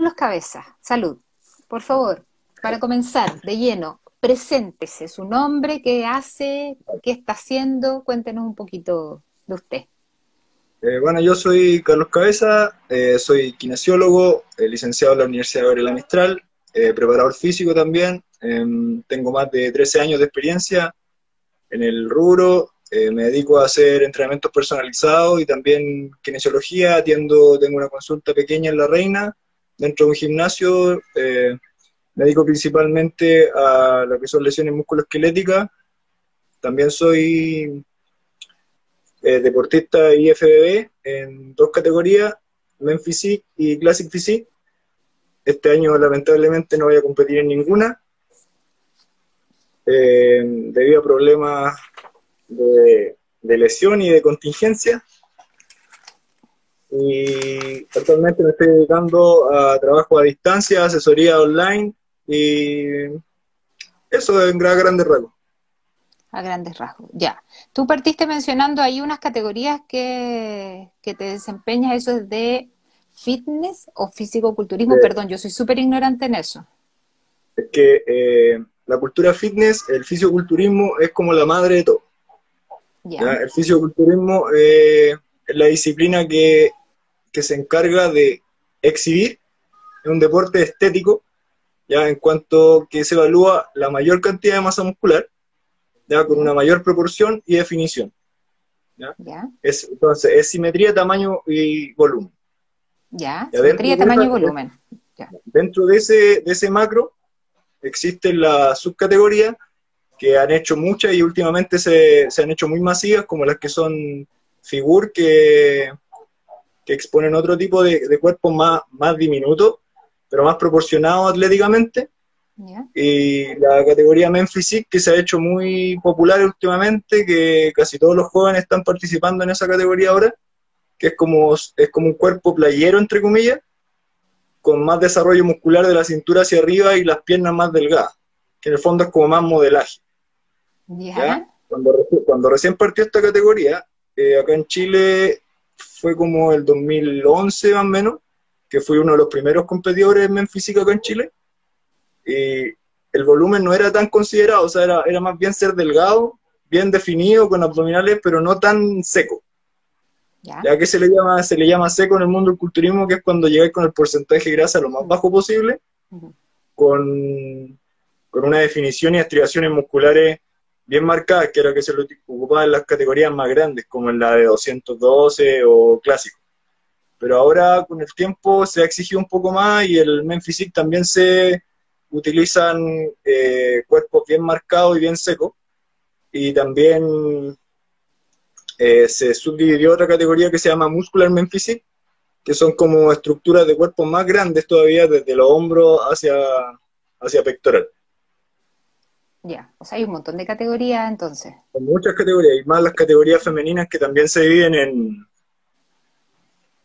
Carlos Cabeza, salud. Por favor, para comenzar de lleno, preséntese su nombre, qué hace, qué está haciendo, cuéntenos un poquito de usted. Bueno, yo soy Carlos Cabeza, soy kinesiólogo, licenciado en la Universidad Gabriela Mistral, preparador físico también, tengo más de 13 años de experiencia en el rubro, me dedico a hacer entrenamientos personalizados y también kinesiología, tengo una consulta pequeña en La Reina, dentro de un gimnasio, me dedico principalmente a lo que son lesiones musculoesqueléticas, también soy deportista IFBB en dos categorías, Men Physique y Classic Physique. Este año lamentablemente no voy a competir en ninguna, debido a problemas de lesión y de contingencia. Y actualmente me estoy dedicando a trabajo a distancia, asesoría online y eso en grandes rasgos. A grandes rasgos, ya. Tú partiste mencionando ahí unas categorías que te desempeñas, eso es de fitness o fisicoculturismo, perdón, yo soy súper ignorante en eso. Es que la cultura fitness, el fisiculturismo es como la madre de todo. ¿Ya? Ya, El fisiculturismo es la disciplina que se encarga de exhibir en un deporte estético, ya en cuanto que se evalúa la mayor cantidad de masa muscular, ya con ya, una mayor proporción y definición. ¿Ya? ya, Entonces, es simetría, tamaño y volumen. ya, ¿Ya? simetría, tamaño y volumen. Ya, Dentro de ese macro existen las subcategorías que han hecho muchas y últimamente se han hecho muy masivas, como las que son Figur, que exponen otro tipo de cuerpos más diminutos, pero más proporcionados atléticamente. ya, Y la categoría Men Physique, que se ha hecho muy popular últimamente, que casi todos los jóvenes están participando en esa categoría ahora, que es como un cuerpo playero, entre comillas, con más desarrollo muscular de la cintura hacia arriba y las piernas más delgadas, que en el fondo es como más modelaje. ¿Ya? ya, Cuando recién partió esta categoría, acá en Chile fue como el 2011 más o menos, que fui uno de los primeros competidores en física acá en Chile, y el volumen no era tan considerado, o sea, era más bien ser delgado, bien definido, con abdominales, pero no tan seco. ya. Ya que se le llama seco en el mundo del culturismo, que es cuando llegáis con el porcentaje de grasa lo más Mm, bajo posible, ujú. con, con una definición y estriaciones musculares bien marcadas, que era que se lo ocupaba en las categorías más grandes, como en la de 212 o clásico. Pero ahora con el tiempo se ha exigido un poco más y el Men Physique también se utilizan cuerpos bien marcados y bien secos. Y también se subdividió otra categoría que se llama Muscular Men Physique, que son como estructuras de cuerpos más grandes todavía, desde los hombros hacia pectoral. Ya, o sea, hay un montón de categorías entonces. Con muchas categorías, y más las categorías femeninas que también se dividen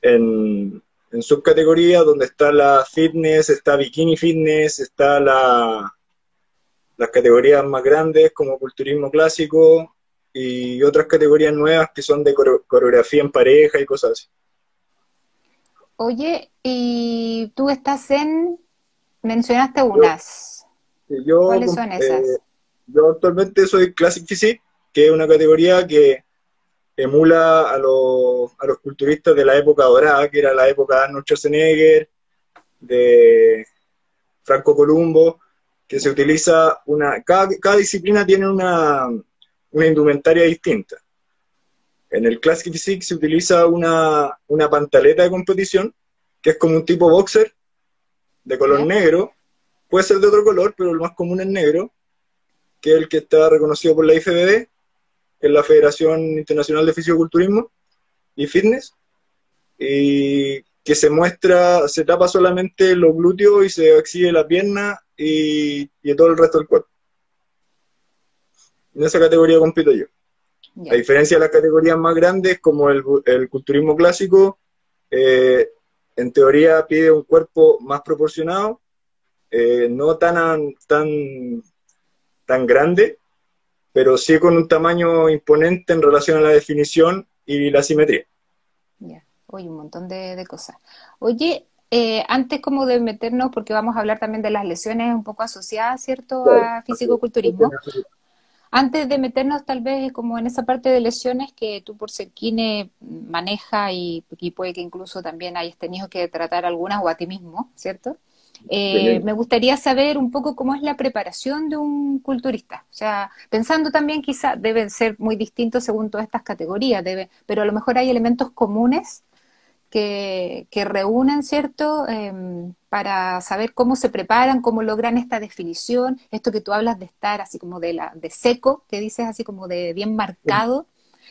en subcategorías, donde está la fitness, está bikini fitness, está las categorías más grandes como culturismo clásico y otras categorías nuevas que son de coreografía en pareja y cosas así. Oye, y tú estás mencionaste Yo, unas. yo, ¿Cuáles son eh, esas? yo actualmente soy Classic Physique, que es una categoría que emula a los culturistas de la época dorada, que era la época de Arnold Schwarzenegger, de Franco Columbo, que se Ya, utiliza cada disciplina tiene una indumentaria distinta. En el Classic Physique se utiliza una pantaleta de competición, que es como un tipo boxer de color ya, negro, puede ser de otro color, pero el más común es negro, que es el que está reconocido por la IFBB, que es la Federación Internacional de Fisiculturismo y Fitness, y que se tapa solamente los glúteos y se exhibe la pierna y todo el resto del cuerpo. En esa categoría compito yo. A ya. diferencia de las categorías más grandes, como el culturismo clásico, eh, en teoría pide un cuerpo más proporcionado, no tan grande, pero sí con un tamaño imponente en relación a la definición y la simetría. Ya, oye, un montón de cosas. Oye, Antes como de meternos, porque vamos a hablar también de las lesiones un poco asociadas, ¿cierto?, Claro, a así es. fisicoculturismo. Antes de meternos tal vez como en esa parte de lesiones que tú por ser kine maneja y puede que incluso también hayas tenido que tratar algunas o a ti mismo, ¿cierto? Me gustaría saber un poco cómo es la preparación de un culturista. O sea, pensando también quizá deben ser muy distintos según todas estas categorías, pero a lo mejor hay elementos comunes que reúnen, ¿cierto? Para saber cómo se preparan, cómo logran esta definición, esto que tú hablas de estar así como de seco, que dices así como de bien marcado.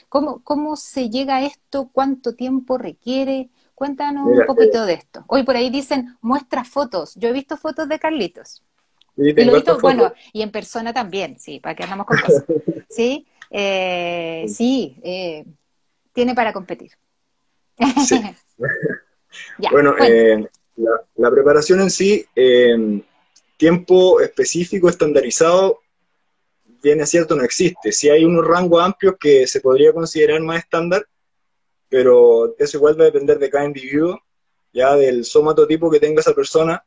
¿Cómo se llega a esto? ¿Cuánto tiempo requiere? Cuéntanos un Mira, poquito de esto. Hoy por ahí dicen, muestra fotos. Yo he visto fotos de Carlitos. sí, Y lo he tengo estas visto, fotos. bueno, y en persona también, sí, para que andamos con cosas. Sí, sí, tiene para competir. Sí. Ya, Bueno, cuenta. la preparación en sí, tiempo específico, estandarizado, bien es cierto, no existe. Sí hay unos rangos amplios que se podría considerar más estándar, pero eso igual va a depender de cada individuo, ya del somatotipo que tenga esa persona,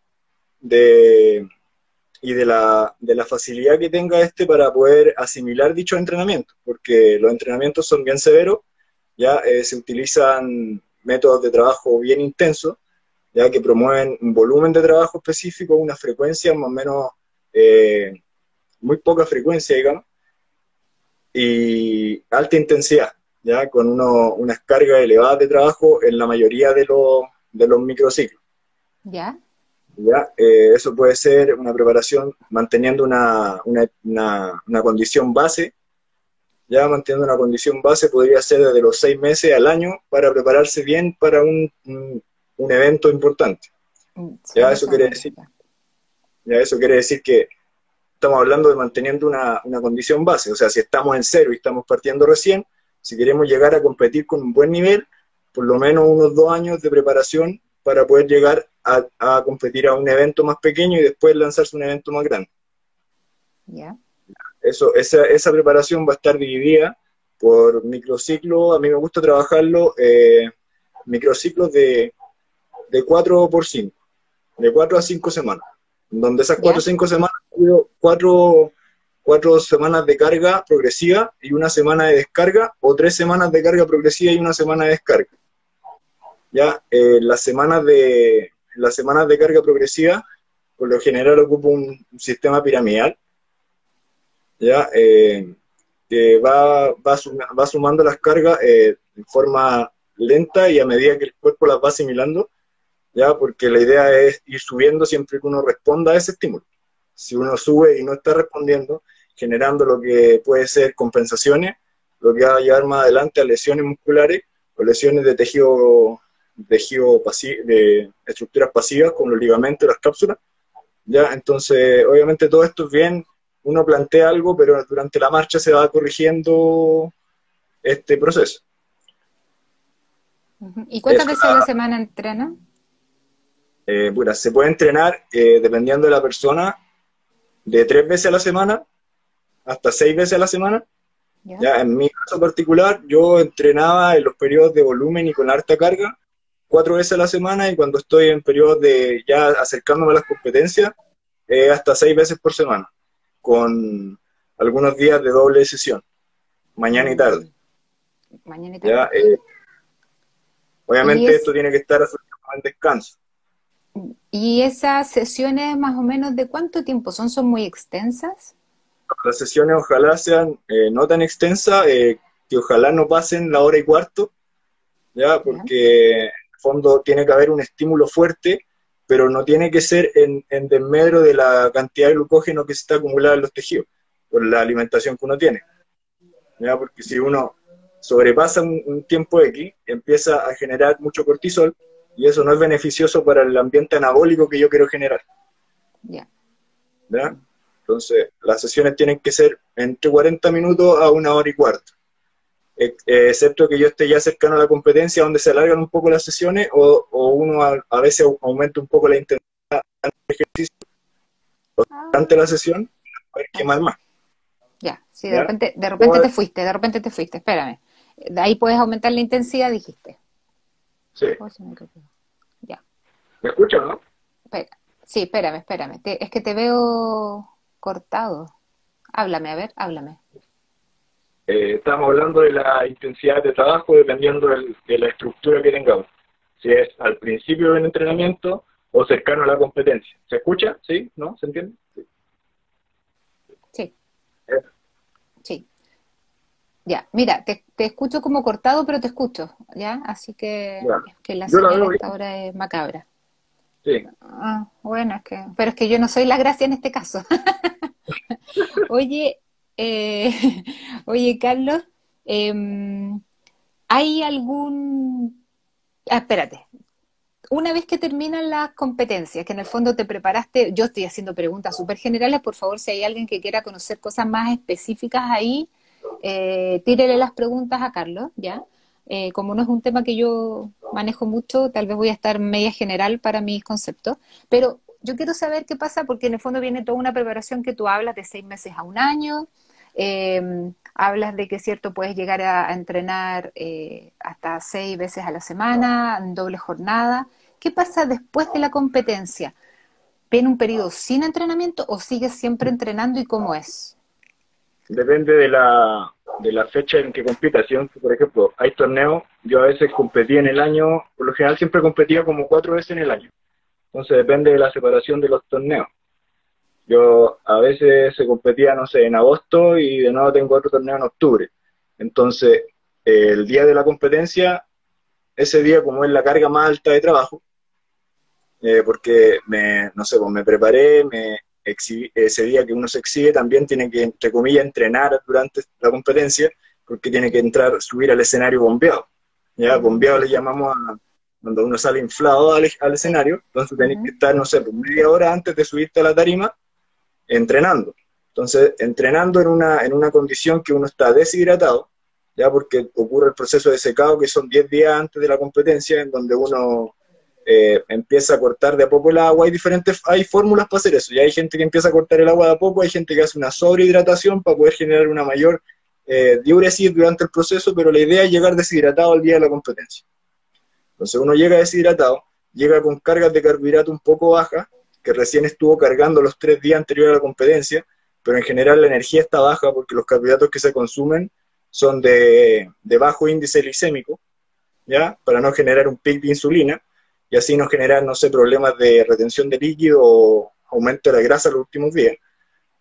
de, y de la facilidad que tenga este para poder asimilar dichos entrenamientos, porque los entrenamientos son bien severos, ya se utilizan métodos de trabajo bien intensos, ya que promueven un volumen de trabajo específico, una frecuencia más o menos, eh, muy poca frecuencia, digamos, y alta intensidad, ya con unas cargas elevadas de trabajo en la mayoría de los microciclos. ¿Ya? ¿Ya? Eso puede ser una preparación manteniendo una condición base. Ya manteniendo una condición base podría ser desde los 6 meses al año para prepararse bien para un evento importante. Ya 6 meses eso al quiere año, decir, ya. ya eso quiere decir que estamos hablando de manteniendo una condición base. O sea, si estamos en cero y estamos partiendo recién, si queremos llegar a competir con un buen nivel, por lo menos unos 2 años de preparación para poder llegar a competir a un evento más pequeño y después lanzarse a un evento más grande. ¿Ya? Esa preparación va a estar dividida por microciclos. A mí me gusta trabajarlo, microciclos de 4 por 5, de 4 a 5 semanas, donde esas 4 o ¿Ya? 5 semanas, cuatro semanas de carga progresiva y una semana de descarga, o 3 semanas de carga progresiva y una semana de descarga. Ya, las semanas de carga progresiva, por lo general ocupo un sistema piramidal, ya, que va sumando las cargas de forma lenta y a medida que el cuerpo las va asimilando, ya, porque la idea es ir subiendo siempre que uno responda a ese estímulo. Si uno sube y no está respondiendo, generando lo que puede ser compensaciones, lo que va a llevar más adelante a lesiones musculares o lesiones de estructuras pasivas como los ligamentos, las cápsulas, ya, entonces obviamente todo esto es bien, uno plantea algo, pero durante la marcha se va corrigiendo este proceso. Ujú. ¿Y cuántas Eso, veces a la semana entrena? bueno, se puede entrenar, dependiendo de la persona, de 3 veces a la semana hasta 6 veces a la semana. ¿Ya? Ya, en mi caso particular, yo entrenaba en los periodos de volumen y con harta carga 4 veces a la semana, y cuando estoy en periodos de ya acercándome a las competencias, hasta 6 veces por semana, con algunos días de doble sesión, mañana y tarde. Mm, mañana y ¿Ya? tarde. ¿Y, Obviamente esto es, tiene que estar asociado al descanso. ¿Y esas sesiones más o menos de cuánto tiempo son? ¿Son muy extensas? Las sesiones ojalá sean no tan extensas, que ojalá no pasen la hora y cuarto, ¿ya? ¿Ya? Porque en el fondo tiene que haber un estímulo fuerte, pero no tiene que ser en desmedro de la cantidad de glucógeno que se está acumulando en los tejidos, por la alimentación que uno tiene, ¿ya? Porque si uno sobrepasa un tiempo X, empieza a generar mucho cortisol, y eso no es beneficioso para el ambiente anabólico que yo quiero generar, ¿Ya? ¿ya? Entonces, las sesiones tienen que ser entre 40 minutos a 1 hora y cuarto, excepto que yo esté ya cercano a la competencia, donde se alargan un poco las sesiones, o uno a veces aumenta un poco la intensidad del ejercicio durante la Ah, sesión para poder ahí quemar sí. más, Ya, sí, ¿ya? de repente te fuiste, espérame. De ahí puedes aumentar la intensidad, dijiste. Sí. Oh, se me quedó. Ya. ¿Me escuchas, no? Espera. Sí, espérame. Es que te veo cortado. Háblame, a ver, háblame. Estamos hablando de la intensidad de trabajo dependiendo de la estructura que tengamos. Si es al principio del entrenamiento o cercano a la competencia. ¿Se escucha? ¿Sí? ¿No? ¿Se entiende? Sí. Sí, Eh, sí. Ya, mira, te escucho como cortado, pero te escucho, ¿ya? Así que ya. es que la Yo la señal a veo esta bien. hora es macabra. Sí. Ah, bueno, pero es que yo no soy la gracia en este caso. Oye, eh, oye, Carlos, em, ¿hay algún... Ah, espérate. Una vez que terminan las competencias, que en el fondo te preparaste, yo estoy haciendo preguntas súper generales, por favor, si hay alguien que quiera conocer cosas más específicas ahí, tírele las preguntas a Carlos, ¿ya? Como no es un tema que yo manejo mucho, tal vez voy a estar media general para mis conceptos, pero yo quiero saber qué pasa porque en el fondo viene toda una preparación que tú hablas de 6 meses a un año, hablas de que, cierto, puedes llegar a entrenar hasta 6 veces a la semana, en doble jornada. ¿Qué pasa después de la competencia? ¿Viene un periodo sin entrenamiento o sigues siempre entrenando y cómo es? Depende de la fecha en que compita. Si, por ejemplo, hay torneos, yo a veces competí en el año, por lo general siempre competía como 4 veces en el año. Entonces depende de la separación de los torneos. Yo a veces se competía, no sé, en agosto y de nuevo tengo otro torneo en octubre. Entonces, el día de la competencia, ese día como es la carga más alta de trabajo, porque no sé, pues me preparé, ese día que uno se exhibe también tiene que, entre comillas, entrenar durante la competencia, porque tiene que entrar, subir al escenario bombeado. ¿Ya? Bombeado le llamamos a cuando uno sale inflado al Sí. escenario, entonces tenés que Ujú. estar, no sé, pues media hora antes de subirte a la tarima entrenando. Entonces, entrenando en una condición que uno está deshidratado, ya porque ocurre el proceso de secado, que son 10 días antes de la competencia, en donde uno empieza a cortar de a poco el agua. Hay fórmulas para hacer eso. Ya hay gente que empieza a cortar el agua de a poco, hay gente que hace una sobrehidratación para poder generar una mayor diuresis durante el proceso, pero la idea es llegar deshidratado al día de la competencia. Entonces uno llega deshidratado, llega con cargas de carbohidrato un poco bajas, que recién estuvo cargando los 3 días anteriores a la competencia, pero en general la energía está baja porque los carbohidratos que se consumen son de bajo índice glicémico, ¿ya? Para no generar un pic de insulina y así no generar, no sé, problemas de retención de líquido o aumento de la grasa los últimos días.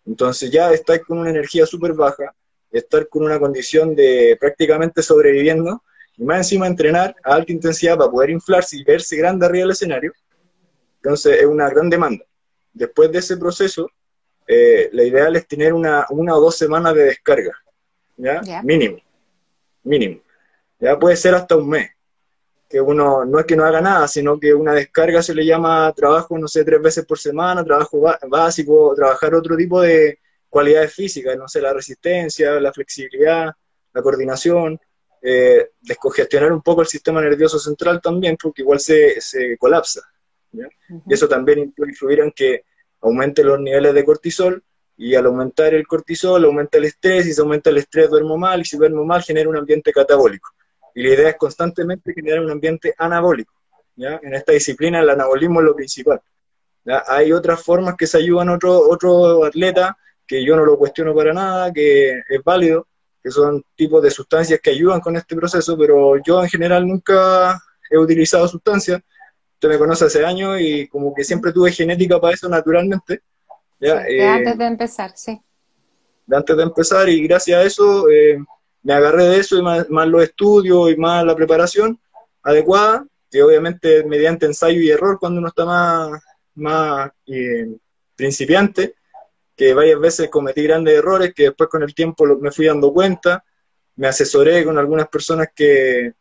Entonces ya estar con una energía súper baja, estar con una condición de prácticamente sobreviviendo, y más encima entrenar a alta intensidad para poder inflarse y verse grande arriba del escenario, entonces es una gran demanda. Después de ese proceso, la ideal es tener una o 2 semanas de descarga, ¿ya? Ya. Mínimo, mínimo. Ya puede ser hasta un mes, que uno no es que no haga nada, sino que una descarga se le llama trabajo, no sé, 3 veces por semana, trabajo básico, trabajar otro tipo de cualidades físicas, no sé, la resistencia, la flexibilidad, la coordinación, descongestionar un poco el sistema nervioso central también, porque igual se colapsa, ¿ya? Y Ujú. eso también puede influir en que aumente los niveles de cortisol, y al aumentar el cortisol aumenta el estrés, y si aumenta el estrés duermo mal, y si duermo mal genera un ambiente catabólico. Y la idea es Exacto. constantemente generar un ambiente anabólico, ¿ya? En esta disciplina el anabolismo es lo principal, ¿ya? Hay otras formas que se ayudan otro atleta, que yo no lo cuestiono para nada, que es válido, que son tipos de sustancias que ayudan con este proceso, pero yo en general nunca he utilizado sustancias. Usted me conoce hace años y como que Ujú. siempre tuve genética para eso naturalmente, ¿ya? Sí, de antes de empezar, sí. De antes de empezar, y gracias a eso me agarré de eso y más los estudios y más la preparación adecuada, que obviamente mediante ensayo y error cuando uno está más principiante, que varias veces cometí grandes errores que después con el tiempo me fui dando cuenta, me asesoré con algunas personas que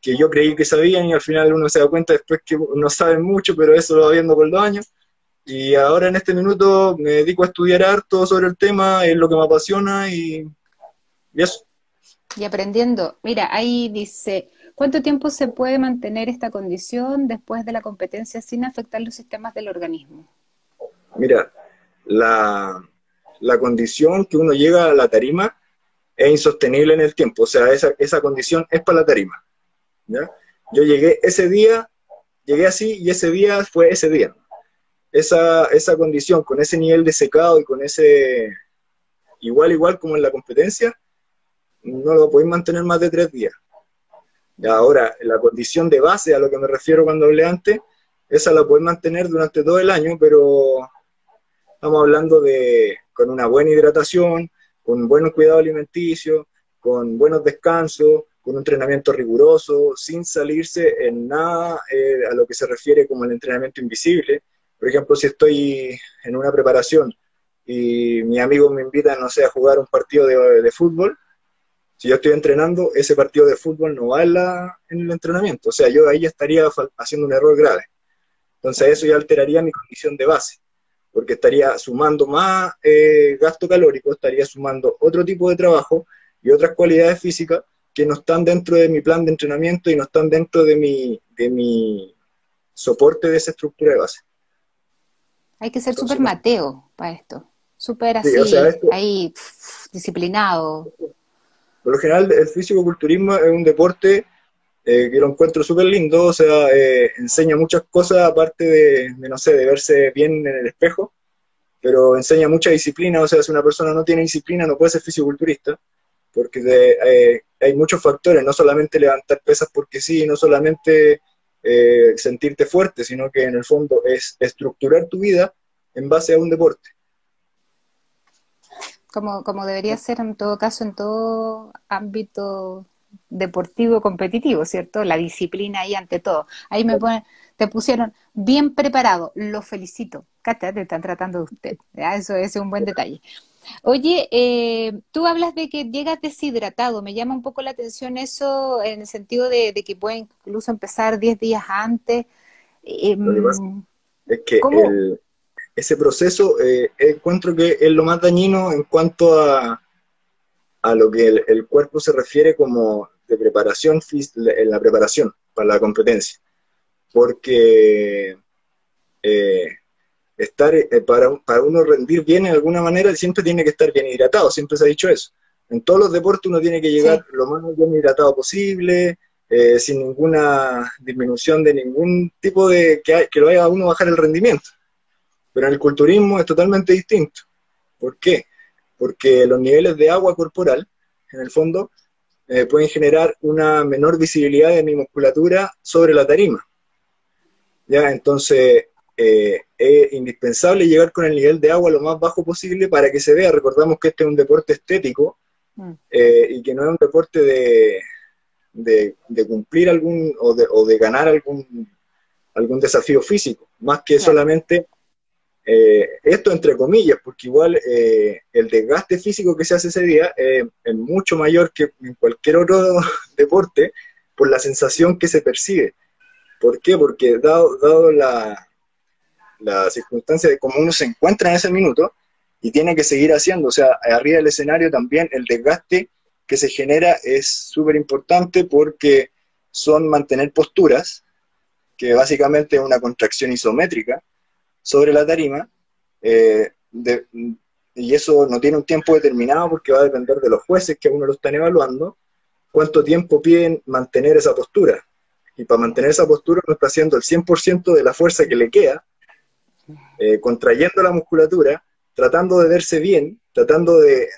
yo creí que sabían y al final uno se da cuenta después que no saben mucho, pero eso lo va viendo con los años. Y ahora en este minuto me dedico a estudiar harto sobre el tema, es lo que me apasiona y eso. Y aprendiendo, mira, ahí dice, ¿cuánto tiempo se puede mantener esta condición después de la competencia sin afectar los sistemas del organismo? Mira, la, la condición que uno llega a la tarima es insostenible en el tiempo, o sea, esa condición es para la tarima, ¿ya? Yo llegué ese día llegué así y ese día fue ese día. Esa condición, con ese nivel de secado y con ese igual como en la competencia, no lo podéis mantener más de 3 días. Y ahora, la condición de base, a lo que me refiero cuando hablé antes, esa la podéis mantener durante todo el año, pero estamos hablando de con una buena hidratación, con buen cuidado alimenticio, con buenos descansos, con un entrenamiento riguroso, sin salirse en nada a lo que se refiere como el entrenamiento invisible. Por ejemplo, si estoy en una preparación y mi amigo me invita, no sé, a jugar un partido de fútbol, si yo estoy entrenando, ese partido de fútbol no va en el entrenamiento. O sea, yo ahí ya estaría haciendo un error grave. Entonces eso ya alteraría mi condición de base, porque estaría sumando más gasto calórico, estaría sumando otro tipo de trabajo y otras cualidades físicas que no están dentro de mi plan de entrenamiento y no están dentro de mi soporte de esa estructura de base. Hay que ser súper Entonces, no, Mateo para esto, súper sí, o sea, así, esto, ahí disciplinado. por lo general el físico-culturismo es un deporte que lo encuentro súper lindo, o sea, enseña muchas cosas aparte no sé, de verse bien en el espejo, pero enseña mucha disciplina, o sea, si una persona no tiene disciplina no puede ser fisiculturista, porque hay muchos factores, no solamente levantar pesas porque sí, no solamente sentirte fuerte, sino que en el fondo es estructurar tu vida en base a un deporte. Como debería ser en todo caso, en todo ámbito deportivo competitivo, ¿cierto? La disciplina ahí ante todo. Ahí te pusieron bien preparado, lo felicito. Cata, te están tratando de usted, ¿ya? Eso ese es un buen detalle. Oye, tú hablas de que llegas deshidratado, me llama un poco la atención eso en el sentido de que puede incluso empezar 10 días antes. Lo que pasa Em, es que ¿Cómo? ese proceso encuentro que es lo más dañino en cuanto a lo que el cuerpo se refiere como de preparación, en la preparación para la competencia. Porque eh, para uno rendir bien en alguna manera siempre tiene que estar bien hidratado, siempre se ha dicho eso. En todos los deportes uno tiene que llegar Sí, lo más bien hidratado posible, sin ninguna disminución de ningún tipo que lo haga a uno bajar el rendimiento. Pero en el culturismo es totalmente distinto. ¿Por qué? Porque los niveles de agua corporal, en el fondo, pueden generar una menor visibilidad de mi musculatura sobre la tarima. ¿Ya? Entonces, es indispensable llegar con el nivel de agua lo más bajo posible para que se vea. Recordamos que este es un deporte estético mm, y que no es un deporte de cumplir o de ganar algún desafío físico, más que claro. solamente esto entre comillas, porque igual el desgaste físico que se hace ese día es mucho mayor que en cualquier otro deporte por la sensación que se percibe. ¿Por qué? Porque dado la circunstancia de cómo uno se encuentra en ese minuto y tiene que seguir haciendo, o sea, arriba del escenario también el desgaste que se genera es súper importante porque son mantener posturas, que básicamente es una contracción isométrica sobre la tarima, eh, de, y eso no tiene un tiempo determinado porque va a depender de los jueces que uno lo están evaluando, cuánto tiempo piden mantener esa postura. Y para mantener esa postura uno está haciendo el 100% de la fuerza que le queda, contrayendo la musculatura, tratando de verse bien, tratando de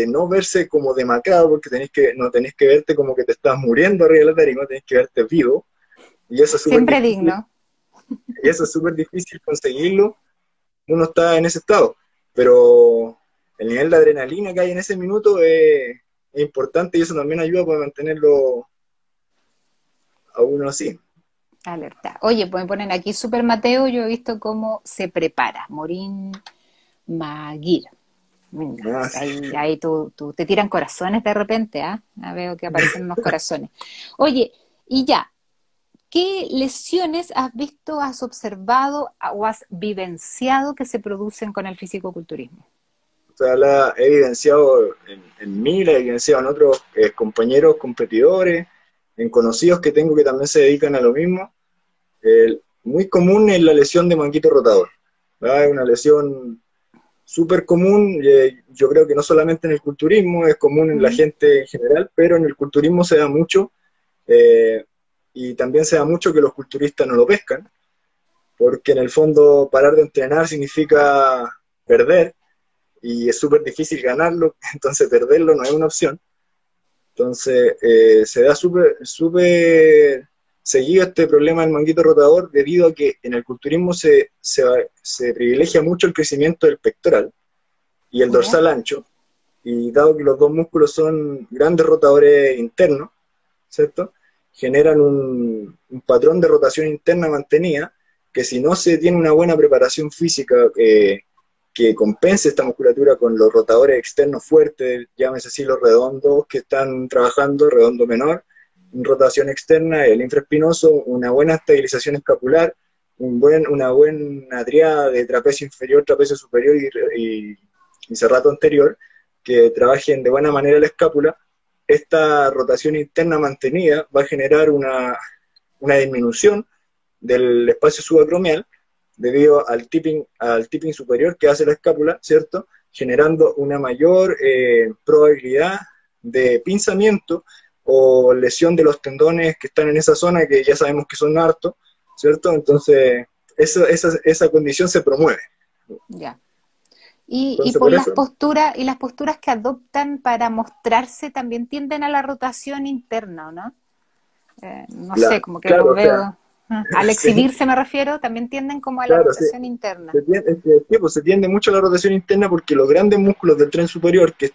no verse como demacrado, porque no tenés que verte como que te estás muriendo arriba de la tarima, tenés que verte vivo, y eso es súper Siempre difícil, digno. y eso es súper difícil conseguirlo, uno está en ese estado, pero el nivel de adrenalina que hay en ese minuto es importante y eso también ayuda para mantenerlo a uno así. Alerta. Oye, pues me ponen aquí Super Mateo, yo he visto cómo se prepara. Morín Maguire. Mira, Ah, sí. ahí te tiran corazones de repente, ¿ah? Veo que aparecen unos corazones. Oye, y ya, ¿qué lesiones has visto, has observado o has vivenciado que se producen con el fisicoculturismo? O sea, la he evidenciado en mí, la he evidenciado en otros compañeros, competidores, en conocidos que tengo que también se dedican a lo mismo. Muy común es la lesión de manguito rotador, ¿verdad? Es una lesión súper común, yo creo que no solamente en el culturismo, es común en la Mm, gente en general, pero en el culturismo se da mucho, eh, y también se da mucho que los culturistas no lo pescan, porque en el fondo parar de entrenar significa perder, y es súper difícil ganarlo, entonces perderlo no es una opción. Entonces se da súper seguido este problema del manguito rotador debido a que en el culturismo se privilegia mucho el crecimiento del pectoral y el ¿Ya? dorsal ancho, y dado que los dos músculos son grandes rotadores internos, ¿cierto? Generan un patrón de rotación interna mantenida que si no se tiene una buena preparación física que compense esta musculatura con los rotadores externos fuertes, llámese así los redondos que están trabajando, redondo menor, en rotación externa, el infraespinoso, una buena estabilización escapular, una buena triada de trapecio inferior, trapecio superior y cerrato anterior, que trabajen de buena manera la escápula. Esta rotación interna mantenida va a generar una disminución del espacio subacromial debido al tipping superior que hace la escápula, ¿cierto? Generando una mayor probabilidad de pinzamiento o lesión de los tendones que están en esa zona, que ya sabemos que son hartos, ¿cierto? Entonces, esa condición se promueve. Ya. Y Entonces, por por eso, las posturas que adoptan para mostrarse también tienden a la rotación interna, ¿o no? No sé, como que claro, los o sea, veo, al sí, exhibirse me refiero, también tienden como a la claro, sí. rotación interna. Se tiende mucho a la rotación interna porque los grandes músculos del tren superior que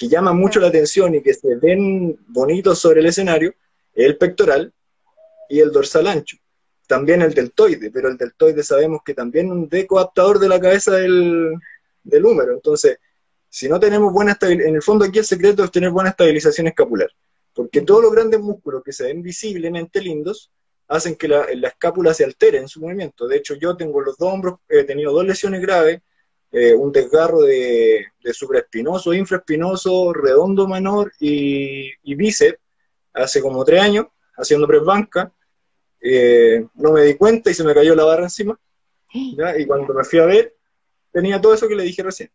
llaman Sí. mucho la atención y que se ven bonitos sobre el escenario es el pectoral y el dorsal ancho. También el deltoide, pero el deltoide sabemos que también es un decoadaptador de la cabeza del húmero. Entonces, si no tenemos buena estabilización, en el fondo aquí el secreto es tener buena estabilización escapular, porque todos Ujú. los grandes músculos que se ven visiblemente lindos hacen que la escápula se altere en su movimiento. De hecho, yo tengo los dos hombros, he tenido dos lesiones graves, un desgarro de supraespinoso, infraespinoso, redondo menor y bíceps hace como 3 años, haciendo press banca. No me di cuenta y se me cayó la barra encima, ¿ya? Y Ya. cuando me fui a ver, tenía todo eso que le dije recién.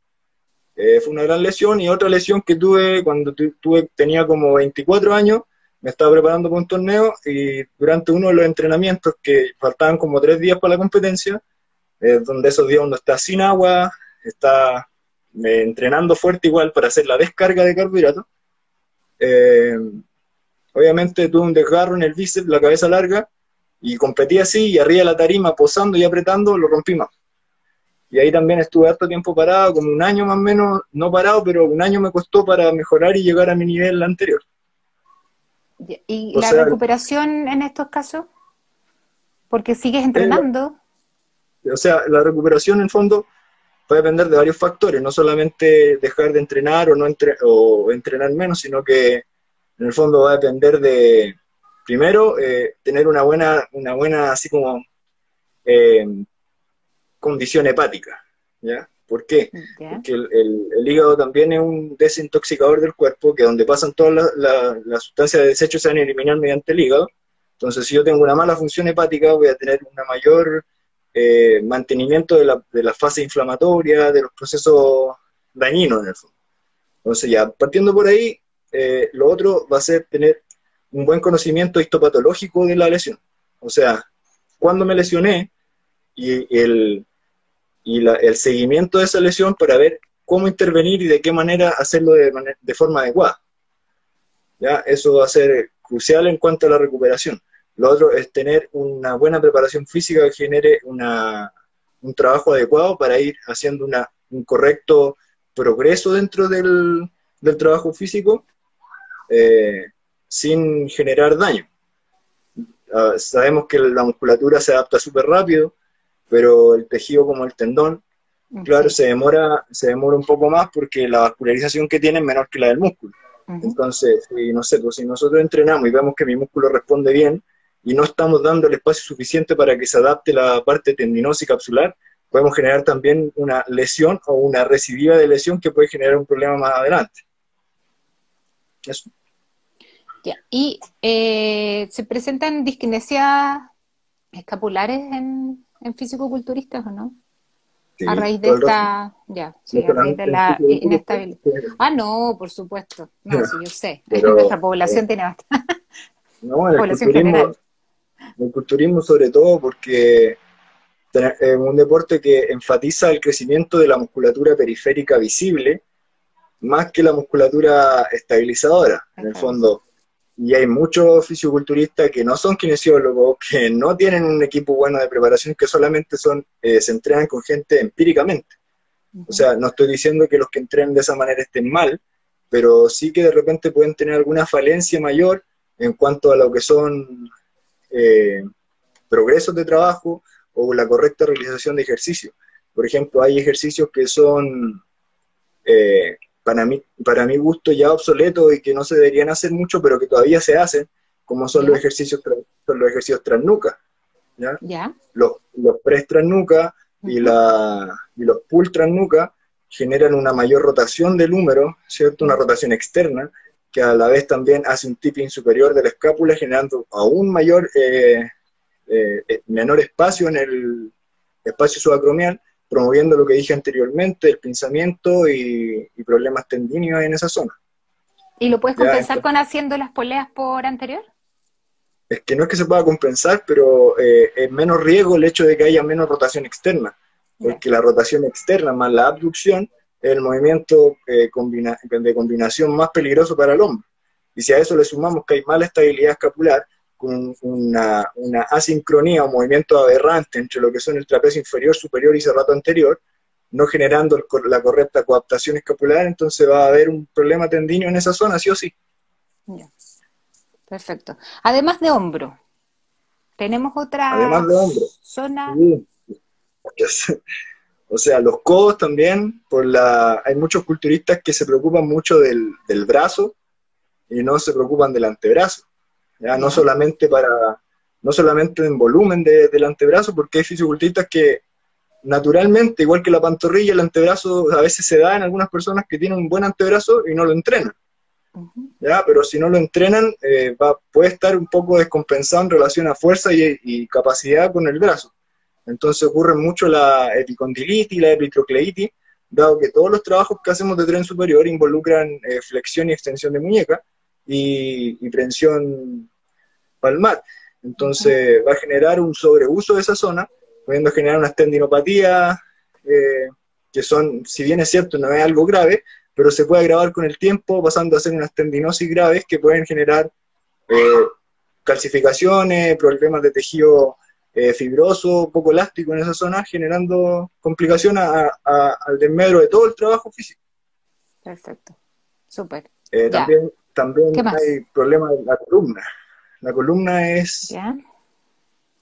Fue una gran lesión, y otra lesión que tuve cuando tenía como 24 años, me estaba preparando para un torneo y durante uno de los entrenamientos, que faltaban como 3 días para la competencia, donde esos días uno está sin agua, está entrenando fuerte igual para hacer la descarga de carbohidratos, eh, obviamente tuve un desgarro en el bíceps, la cabeza larga, y competí así, y arriba de la tarima, posando y apretando, lo rompí más. Y ahí también estuve harto tiempo parado, como un año más o menos, no parado, pero un año me costó para mejorar y llegar a mi nivel anterior. Ya. ¿Y O la sea, recuperación en estos casos? Porque sigues el- entrenando. la recuperación en el fondo va a depender de varios factores, no solamente dejar de entrenar o entrenar menos, sino que en el fondo va a depender de, primero, tener una buena así como eh, condición hepática, ¿ya? ¿Por qué? Ya. Porque el hígado también es un desintoxicador del cuerpo, que donde pasan todas las sustancias de desecho se van a eliminar mediante el hígado. Entonces, si yo tengo una mala función hepática, voy a tener una mayor mantenimiento de la fase inflamatoria, de los procesos dañinos en el fondo. Entonces, ya partiendo por ahí, lo otro va a ser tener un buen conocimiento histopatológico de la lesión. O sea, cuándo me lesioné y el seguimiento de esa lesión para ver cómo intervenir y de qué manera hacerlo de forma adecuada. ¿Ya? Eso va a ser crucial en cuanto a la recuperación. Lo otro es tener una buena preparación física que genere un trabajo adecuado para ir haciendo un correcto progreso dentro del trabajo físico, eh, sin generar daño. Sabemos que la musculatura se adapta súper rápido, pero el tejido como el tendón, claro, Sí. se demora un poco más porque la vascularización que tiene es menor que la del músculo. Ujú. Entonces, no sé, pues si nosotros entrenamos y vemos que mi músculo responde bien y no estamos dando el espacio suficiente para que se adapte la parte tendinosa y capsular, podemos generar también una lesión o una recidiva de lesión que puede generar un problema más adelante. Eso. Ya. ¿Y se presentan disquinesias escapulares en fisicoculturistas o no? A Sí, raíz de todo el rato. esta, ya, No sí, a raíz de solamente en la físico inestabilidad. Ah, no, por supuesto. No, sí, yo sé. Nuestra pero población tiene bastante. ¿no? Población general. En el culturismo sobre todo porque es un deporte que enfatiza el crecimiento de la musculatura periférica visible más que la musculatura estabilizadora, en el fondo. Y hay muchos fisiculturistas que no son kinesiólogos, que no tienen un equipo bueno de preparación, que solamente se entrenan con gente empíricamente. O sea, no estoy diciendo que los que entrenen de esa manera estén mal, pero sí que de repente pueden tener alguna falencia mayor en cuanto a lo que son eh, progresos de trabajo o la correcta realización de ejercicios. Por ejemplo, hay ejercicios que son, para mi gusto, ya obsoletos y que no se deberían hacer mucho, pero que todavía se hacen, como son ¿Ya? los ejercicios tras nuca, ¿ya? ¿Ya? Los press tras nuca y Ujú. los pull tras nuca generan una mayor rotación del húmero, ¿cierto? Una Ya. rotación externa, que a la vez también hace un tipping superior de la escápula, generando aún menor espacio en el espacio subacromial, promoviendo lo que dije anteriormente, el pinzamiento y problemas tendíneos en esa zona. ¿Y lo puedes ¿Ya? compensar Entonces, con haciendo las poleas por anterior? es que no es que se pueda compensar, pero es menos riesgo el hecho de que haya menos rotación externa, Ya. porque la rotación externa más la abducción es el movimiento de combinación más peligroso para el hombre. Y si a eso le sumamos que hay mala estabilidad escapular, con una asincronía o movimiento aberrante entre lo que son el trapecio inferior, superior y serrato anterior, no generando la correcta coaptación escapular, entonces va a haber un problema tendíneo en esa zona, sí o sí. Ya. Perfecto. Además de hombro, ¿tenemos Además otra de hombro. zona? Sí. O sea, los codos también, hay muchos culturistas que se preocupan mucho del brazo y no se preocupan del antebrazo, ¿ya? ¿Ya? No solamente en volumen del antebrazo, porque hay fisiculturistas que naturalmente, igual que la pantorrilla, el antebrazo a veces se da en algunas personas que tienen un buen antebrazo y no lo entrenan, Ujú. ¿ya? Pero si no lo entrenan, puede estar un poco descompensado en relación a fuerza y capacidad con el brazo. Entonces ocurre mucho la epicondilitis y la epitrocleitis, dado que todos los trabajos que hacemos de tren superior involucran flexión y extensión de muñeca y prensión palmar. Ujú. Entonces va a generar un sobreuso de esa zona, pudiendo generar unas tendinopatías que son, si bien es cierto, no es algo grave, pero se puede agravar con el tiempo, pasando a ser unas tendinosis graves que pueden generar eh, calcificaciones, problemas de tejido fibroso, poco elástico en esa zona, generando complicaciones al desmedro de todo el trabajo físico. Perfecto. Súper. Eh, Ya. también, también ¿Qué más? hay problemas de la columna. La columna es, ¿Ya?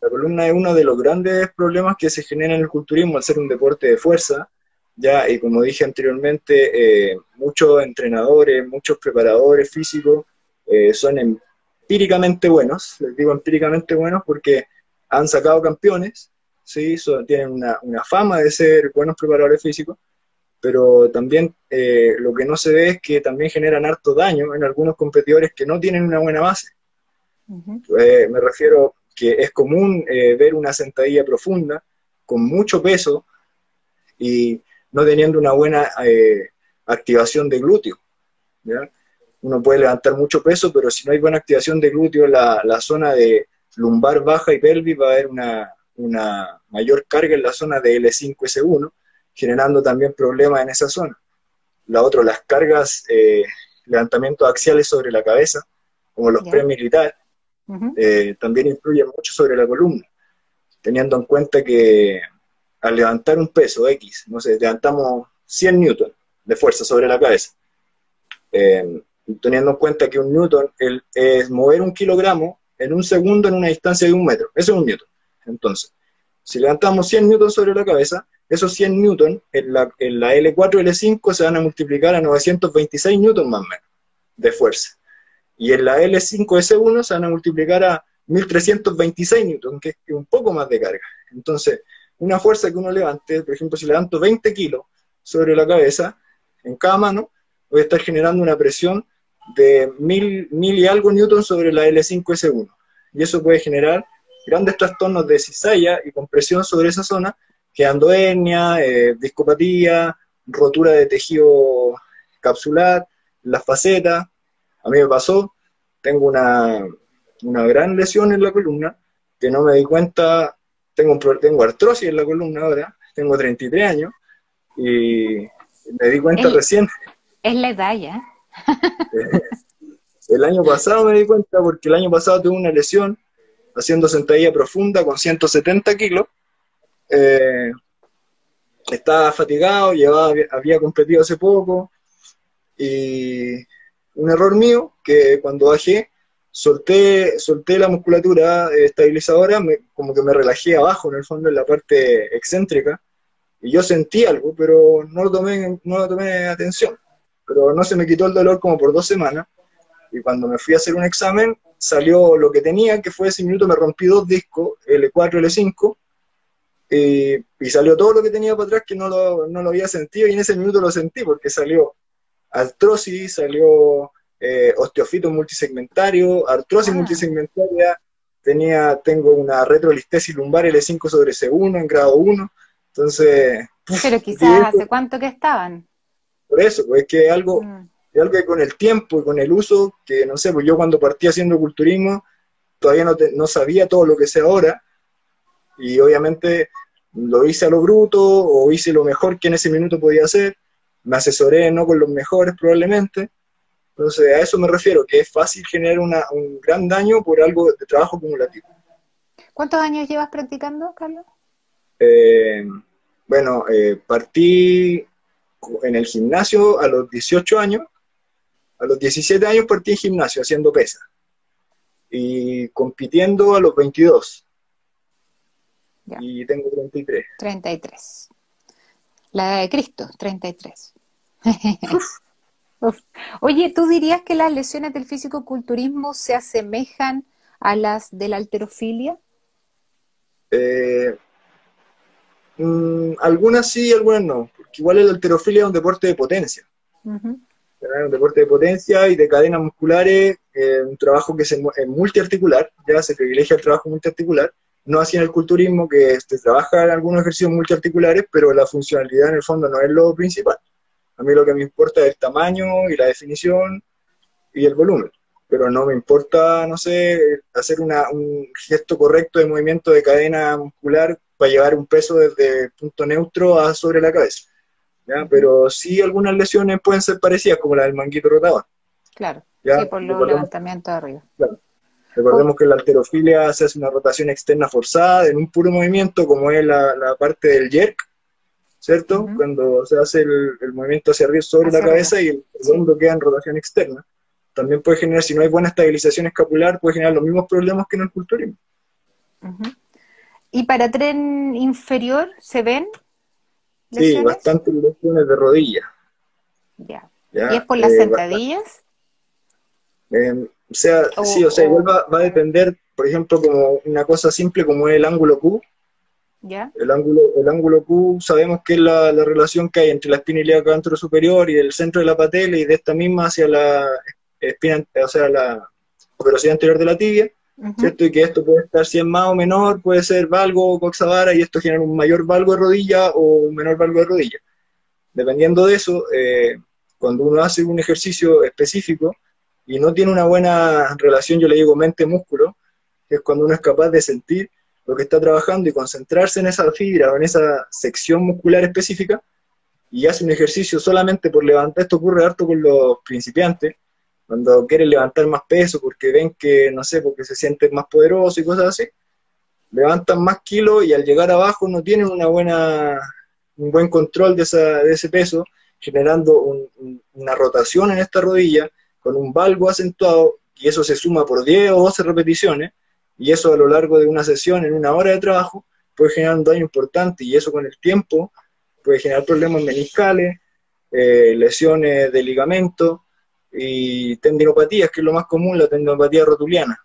la columna es uno de los grandes problemas que se generan en el culturismo al ser un deporte de fuerza, ya, y como dije anteriormente, muchos entrenadores, muchos preparadores físicos son empíricamente buenos, les digo empíricamente buenos porque han sacado campeones, ¿sí? Tienen una fama de ser buenos preparadores físicos, pero también lo que no se ve es que también generan harto daño en algunos competidores que no tienen una buena base. Ujú. Me refiero que es común ver una sentadilla profunda con mucho peso y no teniendo una buena activación de glúteo, ¿ya? Uno puede levantar mucho peso, pero si no hay buena activación de glúteo, la zona de lumbar baja y pelvis va a haber una mayor carga en la zona de L5-S1, generando también problemas en esa zona. La otra, las cargas, levantamientos axiales sobre la cabeza, como los ¿Ya? pre-militares, Ujú. también influyen mucho sobre la columna, teniendo en cuenta que al levantar un peso X, no sé, levantamos 100 newton de fuerza sobre la cabeza, eh, teniendo en cuenta que un newton es mover un kilogramo en un segundo en una distancia de un metro, eso es un newton. Entonces, si levantamos 100 newtons sobre la cabeza, esos 100 newtons en la L4 y L5 se van a multiplicar a 926 newtons más o menos de fuerza. Y en la L5S1 se van a multiplicar a 1326 newtons, que es un poco más de carga. Entonces, una fuerza que uno levante, por ejemplo, si levanto 20 kilos sobre la cabeza, en cada mano, voy a estar generando una presión de 1000 y algo newtons sobre la L5S1. Y eso puede generar grandes trastornos de cizalla y compresión sobre esa zona, quedando hernia, discopatía, rotura de tejido capsular, las facetas. A mí me pasó, tengo una gran lesión en la columna, que no me di cuenta, tengo artrosis en la columna ahora, tengo 33 años, y me di cuenta Es, recién, es la edad ya. el año pasado me di cuenta, porque el año pasado tuve una lesión haciendo sentadilla profunda con 170 kilos, eh, estaba fatigado, había competido hace poco, y un error mío, que cuando bajé, solté la musculatura estabilizadora, como que me relajé abajo, en el fondo, en la parte excéntrica, y yo sentí algo, pero no lo tomé atención. Pero no se me quitó el dolor como por 2 semanas, y cuando me fui a hacer un examen, salió lo que tenía, que fue ese minuto me rompí 2 discos, L4, L5, y salió todo lo que tenía para atrás que no lo había sentido, y en ese minuto lo sentí, porque salió artrosis, salió osteofito multisegmentario, artrosis Ah, multisegmentaria, tengo una retrolistesis lumbar L5/C1 en grado 1, entonces, pero vi quizás esto hace cuánto que estaban. por eso, pues es que Mm. es algo que con el tiempo y con el uso, que no sé, pues yo cuando partí haciendo culturismo, todavía no sabía todo lo que sé ahora, y obviamente lo hice a lo bruto, o hice lo mejor que en ese minuto podía hacer, me asesoré no con los mejores probablemente. Entonces, a eso me refiero, que es fácil generar un gran daño por algo de trabajo acumulativo. ¿Cuántos años llevas practicando, Carlos? Eh, bueno, partí en el gimnasio a los 18 años, a los 17 años partí en gimnasio haciendo pesas y compitiendo a los 22 Ya, y tengo 33. 33. La edad de Cristo, 33. Uf. Oye, ¿tú dirías que las lesiones del fisicoculturismo se asemejan a las de la halterofilia? Eh, Algunas sí, algunas no, porque igual el halterofilia es un deporte de potencia. Ujú. Un deporte de potencia y de cadenas musculares, un trabajo que es multiarticular, ya se privilegia el trabajo multiarticular, no así en el culturismo, que se trabaja en algunos ejercicios multiarticulares, pero la funcionalidad en el fondo no es lo principal. A mí lo que me importa es el tamaño y la definición y el volumen, pero no me importa, no sé, hacer un gesto correcto de movimiento de cadena muscular para llevar un peso desde el punto neutro a sobre la cabeza. ¿Ya? Ujú. Pero sí algunas lesiones pueden ser parecidas, como la del manguito rotador. Claro, ¿Ya? sí, por los Recordemos, levantamientos de arriba. claro, O- recordemos que la halterofilia se hace una rotación externa forzada en un puro movimiento, como es la parte del jerk, ¿cierto? Ujú. Cuando se hace el movimiento hacia arriba sobre la Hacia arriba, cabeza y el sí. hombro queda en rotación externa. También puede generar, si no hay buena estabilización escapular, puede generar los mismos problemas que en el culturismo. Ujú. ¿Y para tren inferior se ven Sí, lesiones? bastantes lesiones de rodilla. Ya. ¿Y es ¿Ya? por las sentadillas? O sea, igual va a depender, por ejemplo, como una cosa simple como es el ángulo Q. ¿Ya? El ángulo Q sabemos que es la relación que hay entre la espina ilíaca anterosuperior y el centro de la patela y de esta misma hacia la espina, o sea, la tuberosidad anterior de la tibia, Ujú. ¿cierto? Y que esto puede estar, si es más o menor, puede ser valgo o coxavara, y esto genera un mayor valgo de rodilla o un menor valgo de rodilla. Dependiendo de eso, cuando uno hace un ejercicio específico y no tiene una buena relación, yo le digo mente-músculo, que es cuando uno es capaz de sentir lo que está trabajando y concentrarse en esa fibra o en esa sección muscular específica, y hace un ejercicio solamente por levantar. Esto ocurre harto con los principiantes, cuando quieren levantar más peso porque ven que, no sé, porque se sienten más poderosos y cosas así, levantan más kilos y al llegar abajo no tienen un buen control de ese peso, generando una rotación en esta rodilla con un valgo acentuado, y eso se suma por 10 o 12 repeticiones, y eso a lo largo de una sesión, en una hora de trabajo, puede generar un daño importante, y eso con el tiempo puede generar problemas meniscales, lesiones de ligamento y tendinopatías, que es lo más común, la tendinopatía rotuliana.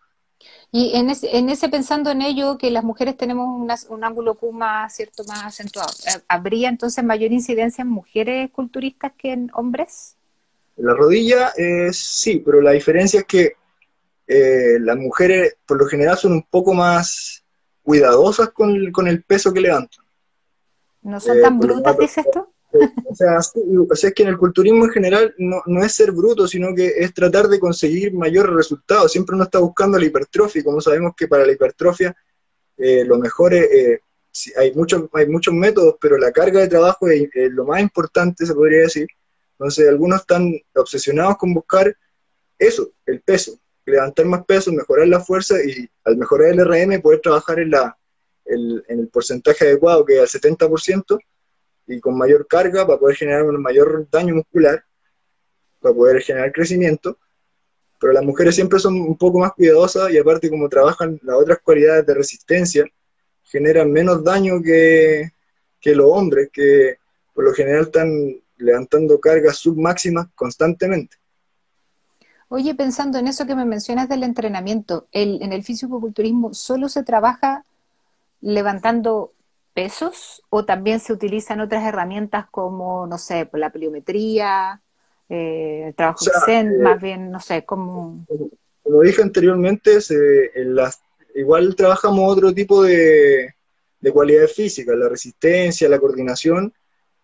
Y en ese pensando en ello, que las mujeres tenemos un ángulo Q más, cierto, más acentuado, ¿habría entonces mayor incidencia en mujeres culturistas que en hombres? La rodilla, sí, pero la diferencia es que las mujeres por lo general son un poco más cuidadosas con el peso que levantan. ¿No son tan Por lo que me ha brutas, dices tocado, tú? sea, sí, o sea, es que en el culturismo en general no es ser bruto, sino que es tratar de conseguir mayores resultados. Siempre uno está buscando la hipertrofia, y como sabemos que para la hipertrofia lo mejor es, sí, hay muchos métodos, pero la carga de trabajo es lo más importante, se podría decir. Entonces, algunos están obsesionados con buscar eso, el peso, levantar más peso, mejorar la fuerza y al mejorar el RM poder trabajar en el porcentaje adecuado, que es el 70%, y con mayor carga para poder generar un mayor daño muscular, para poder generar crecimiento. Pero las mujeres siempre son un poco más cuidadosas y aparte como trabajan las otras cualidades de resistencia, generan menos daño que los hombres, que por lo general están levantando cargas submáximas constantemente. Oye, pensando en eso que me mencionas del entrenamiento, en el fisicoculturismo solo se trabaja levantando pesos o también se utilizan otras herramientas como, no sé, pues, la pliometría, el O trabajo sea, exen, más bien, no sé, como... como dije anteriormente, igual trabajamos otro tipo de cualidades físicas, la resistencia, la coordinación,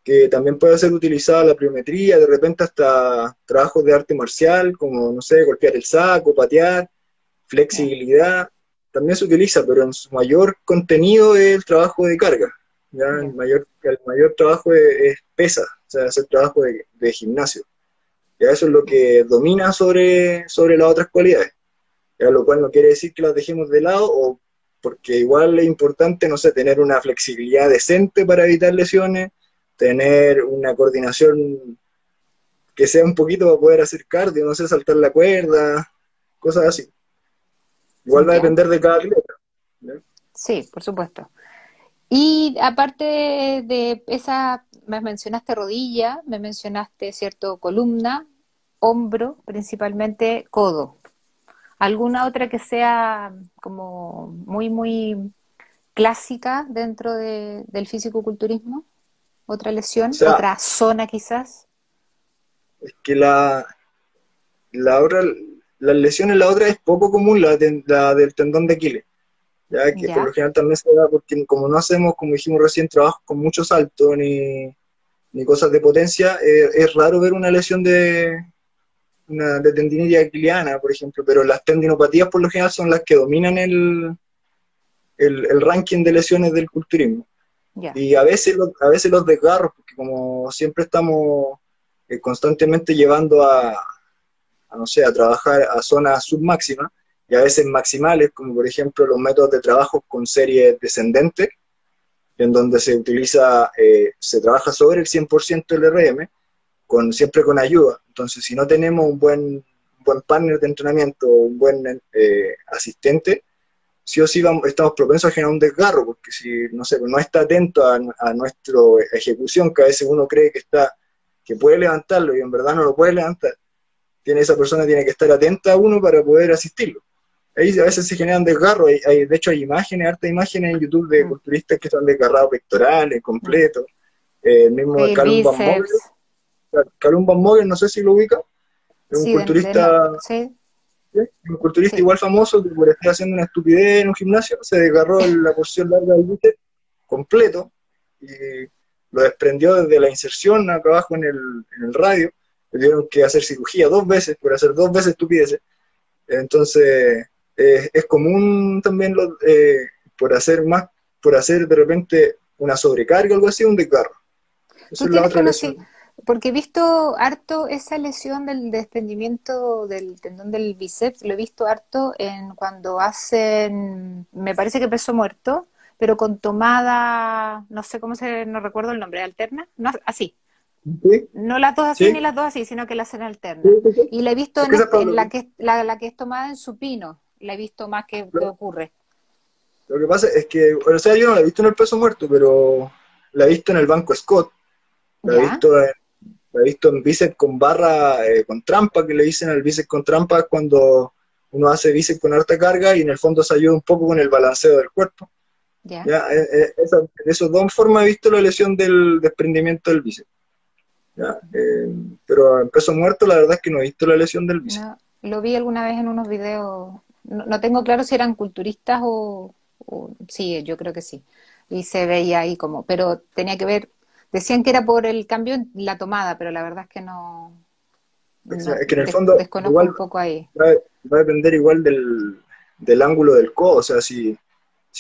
que también puede ser utilizada la pliometría, de repente hasta trabajos de arte marcial, como, no sé, golpear el saco, patear, Ya, flexibilidad, también se utiliza, pero en su mayor contenido es el trabajo de carga. ¿Ya? ya. El mayor trabajo es pesa, o sea, es el trabajo de gimnasio. ¿Ya? Eso es lo Ya. que domina sobre las otras cualidades. ¿Ya? Lo cual no quiere decir que las dejemos de lado, o porque igual es importante, no sé, tener una flexibilidad decente para evitar lesiones, tener una coordinación que sea un poquito para poder hacer cardio, no sé, saltar la cuerda, cosas así. Igual va a Ya. depender de cada atleta. ¿Ya? Sí, por supuesto. Y aparte de esa, me mencionaste rodilla, me mencionaste, cierto, columna, hombro, principalmente codo. ¿Alguna otra que sea como muy, muy clásica dentro del fisicoculturismo? ¿Otra O lesión? sea, ¿Otra zona quizás? es que la otra, las lesiones, la otra es poco común, la del tendón de Aquiles, ya que por lo Ya, general también se da porque como no hacemos, como dijimos recién, trabajos con mucho salto ni cosas de potencia, es raro ver una lesión de tendinitis aquiliana, por ejemplo, pero las tendinopatías por lo general son las que dominan el ranking de lesiones del culturismo. ya, Y a veces los desgarros, porque como siempre estamos constantemente llevando no sé, a trabajar a zonas submáximas y a veces maximales, como por ejemplo los métodos de trabajo con series descendentes, en donde se trabaja sobre el 100% del RM, siempre con ayuda. Entonces, si no tenemos un buen partner de entrenamiento, un buen asistente, sí o sí estamos propensos a generar un desgarro, porque si, no sé, no está atento a nuestra ejecución, que a veces uno cree que puede levantarlo y en verdad no lo puede levantar, esa persona tiene que estar atenta a uno para poder asistirlo. Ahí a veces se generan desgarros, de hecho hay imágenes, harta imágenes en YouTube de mm, culturistas que están desgarrados pectorales, mm. completos. El mismo Sí, el Callum Van Mogel, bíceps, no sé si lo ubica, es sí, no, sí, un culturista sí, igual famoso que por estar haciendo una estupidez en un gimnasio se desgarró la porción larga del bíceps completo y lo desprendió desde la inserción acá abajo en el radio. Le tuvieron que hacer cirugía 2 veces por hacer 2 veces estupideces. Entonces, es común también por hacer más, por hacer de repente una sobrecarga o algo así, un desgarro. Eso ¿tú es la tienes otra lesión. conocimiento? Porque he visto harto esa lesión del desprendimiento del tendón del bíceps, lo he visto harto en cuando hacen, me parece que peso muerto, pero con tomada, no sé cómo se, no recuerdo el nombre, alterna, no, así, Sí, no las dos así ni sí, las dos así, sino que las hacen sí, alternas. sí, sí. Y la he visto Es que esa es en la que es tomada en supino, la he visto más que ocurre. lo que pasa es que, o sea, yo no la he visto en el peso muerto, pero la he visto en el banco Scott, la he ¿Ya? visto en bíceps con barra, con trampa, que le dicen al bíceps con trampa cuando uno hace bíceps con harta carga y en el fondo se ayuda un poco con el balanceo del cuerpo. ¿Ya? ¿Ya? De esas dos formas he visto la lesión del desprendimiento del bíceps. ¿Ya? Pero en peso muerto la verdad es que no he visto la lesión del bíceps. No, lo vi alguna vez en unos videos, no, no tengo claro si eran culturistas sí, yo creo que sí. Y se veía ahí como, pero tenía que ver, Decían que era por el cambio en la tomada, pero la verdad es que Es que en el fondo desconozco igual un poco ahí. va a depender igual del ángulo del codo, o sea, si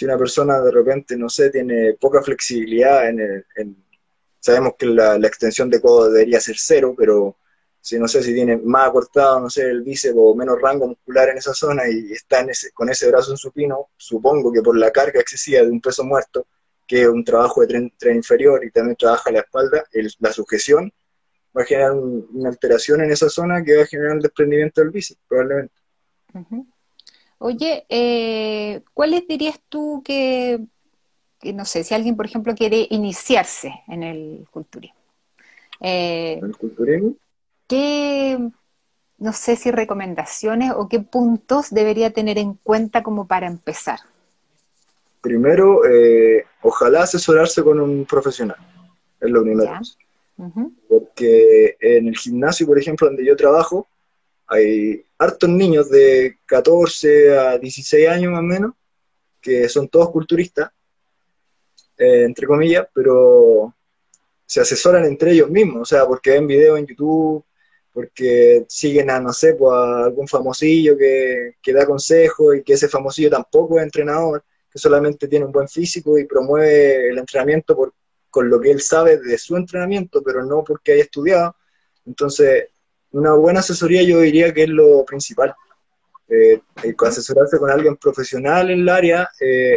una persona de repente, no sé, tiene poca flexibilidad sabemos que la extensión de codo debería ser cero, pero si no sé si tiene más acortado, no sé, el bíceps o menos rango muscular en esa zona y está con ese brazo en supino, supongo que por la carga excesiva de un peso muerto, que es un trabajo de tren inferior y también trabaja la espalda, la sujeción va a generar una alteración en esa zona que va a generar el desprendimiento del bíceps, probablemente. Ujú. Oye, ¿cuáles dirías tú no sé, si alguien, por ejemplo, quiere iniciarse en el culturismo? Eh, El culturismo, ¿Qué, no sé si recomendaciones o qué puntos debería tener en cuenta como para empezar? primero, ojalá asesorarse con un profesional, es lo primero. ¿Ya? Ujú. Porque en el gimnasio, por ejemplo, donde yo trabajo, hay hartos niños de 14 a 16 años más o menos, que son todos culturistas, entre comillas, pero se asesoran entre ellos mismos, o sea, porque ven videos en YouTube, porque siguen a, no sé, pues a algún famosillo que da consejos y que ese famosillo tampoco es entrenador, que solamente tiene un buen físico y promueve el entrenamiento con lo que él sabe de su entrenamiento, pero no porque haya estudiado. Entonces, una buena asesoría yo diría que es lo principal. Ujú. Asesorarse con alguien profesional en el área,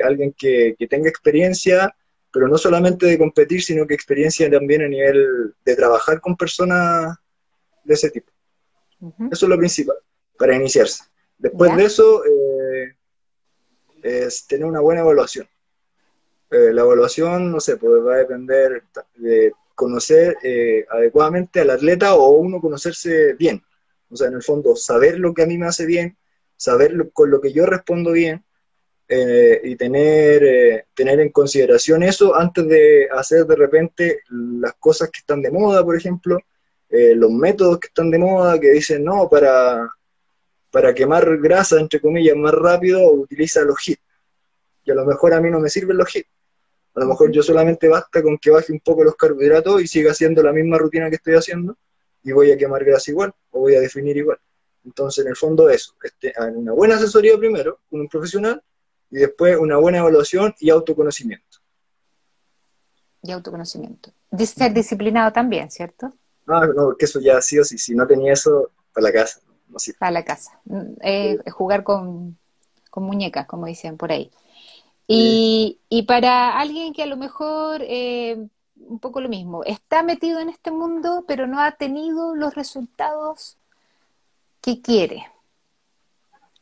alguien que tenga experiencia, pero no solamente de competir, sino que experiencia también a nivel de trabajar con personas de ese tipo. Ujú. Eso es lo principal, para iniciarse. Después de ¿Ya? eso, es tener una buena evaluación. La evaluación, no sé, pues va a depender de conocer adecuadamente al atleta o uno conocerse bien. O sea, en el fondo, saber lo que a mí me hace bien, saber con lo que yo respondo bien, y tener en consideración eso antes de hacer de repente las cosas que están de moda, por ejemplo, los métodos que están de moda, que dicen, no, para quemar grasa, entre comillas, más rápido, utiliza los HIIT. Y a lo mejor a mí no me sirven los HIIT. A lo mejor Ujú. yo solamente basta con que baje un poco los carbohidratos y siga haciendo la misma rutina que estoy haciendo y voy a quemar grasa igual o voy a definir igual. Entonces, en el fondo eso, una buena asesoría primero con un profesional y después una buena evaluación y autoconocimiento. Y autoconocimiento. Ser disciplinado también, ¿cierto? Ah, no, porque eso ya sí o sí, si no tenía eso, para la casa, no sirve. Para la casa. Jugar con muñecas, como dicen por ahí. Sí, Y para alguien que a lo mejor, un poco lo mismo, está metido en este mundo, pero no ha tenido los resultados que quiere,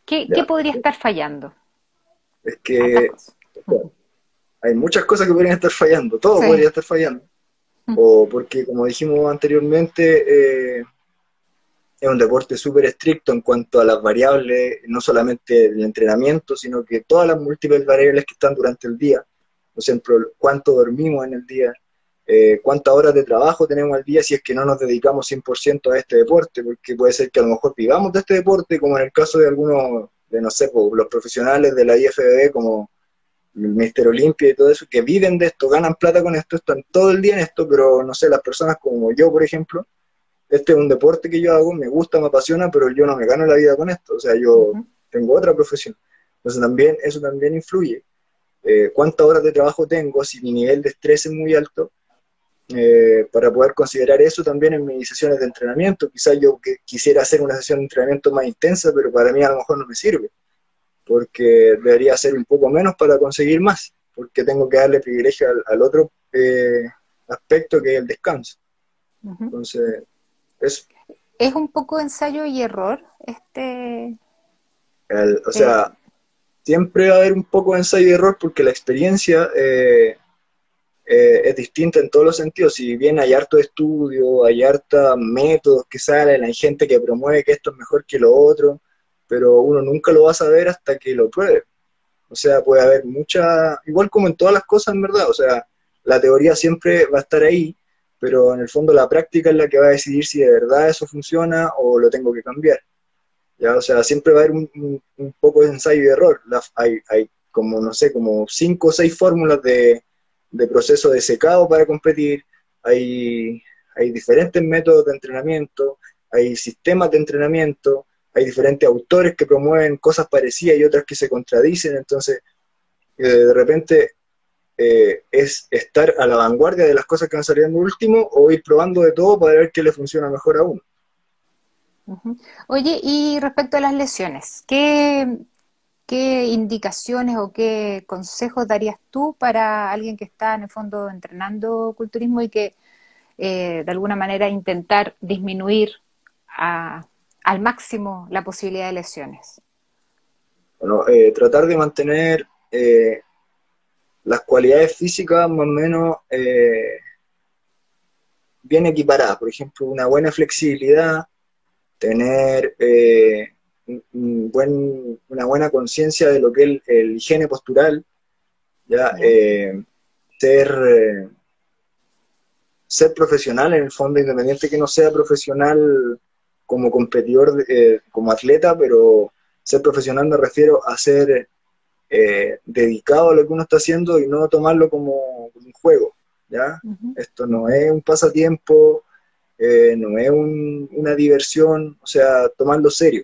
¿qué ya. podría estar fallando? Es Hartas que cosas. o sea, hay muchas cosas que podrían estar fallando, todo podría Sí. estar fallando. O porque, como dijimos anteriormente, es un deporte súper estricto en cuanto a las variables, no solamente el entrenamiento, sino que todas las múltiples variables que están durante el día. Por ejemplo, cuánto dormimos en el día, cuántas horas de trabajo tenemos al día si es que no nos dedicamos 100% a este deporte, porque puede ser que a lo mejor vivamos de este deporte, como en el caso de algunos, de no sé, pues, los profesionales de la IFBB, como el Mister Olimpia y todo eso, que viven de esto, ganan plata con esto, están todo el día en esto, pero no sé, las personas como yo, por ejemplo, este es un deporte que yo hago, me gusta, me apasiona, pero yo no me gano la vida con esto, o sea, yo Ujú. tengo otra profesión. Entonces también eso también influye. ¿Cuántas horas de trabajo tengo? Si mi nivel de estrés es muy alto, para poder considerar eso también en mis sesiones de entrenamiento. Quizás yo quisiera hacer una sesión de entrenamiento más intensa, pero para mí a lo mejor no me sirve, porque debería hacer un poco menos para conseguir más, porque tengo que darle privilegio al otro aspecto que es el descanso. Ujú. Entonces, eso. Es un poco ensayo y error, O eh, sea, siempre va a haber un poco de ensayo y error porque la experiencia es distinta en todos los sentidos. Si bien hay harto estudio, hay harta métodos que salen, hay gente que promueve que esto es mejor que lo otro, pero uno nunca lo va a saber hasta que lo pruebe. O sea, puede haber mucha, igual como en todas las cosas, en verdad, o sea, la teoría siempre va a estar ahí, pero en el fondo la práctica es la que va a decidir si de verdad eso funciona o lo tengo que cambiar. ¿Ya? O sea, siempre va a haber un poco de ensayo y error. Hay como, no sé, como 5 o 6 fórmulas de proceso de secado para competir, hay diferentes métodos de entrenamiento, hay sistemas de entrenamiento, hay diferentes autores que promueven cosas parecidas y otras que se contradicen, entonces de repente es estar a la vanguardia de las cosas que van saliendo último o ir probando de todo para ver qué le funciona mejor a uno. Ujú. Oye, y respecto a las lesiones, ¿qué indicaciones o qué consejos darías tú para alguien que está en el fondo entrenando culturismo y que de alguna manera intentar disminuir a- al máximo la posibilidad de lesiones? Bueno, tratar de mantener las cualidades físicas más o menos bien equiparadas, por ejemplo, una buena flexibilidad, tener una buena conciencia de lo que es el higiene postural, ya ¿Ya? ser, ser profesional en el fondo, independiente que no sea profesional como competidor, como atleta, pero ser profesional me refiero a ser dedicado a lo que uno está haciendo y no tomarlo como un juego, ¿ya? Ujú. Esto no es un pasatiempo, no es una diversión, o sea, tomarlo serio.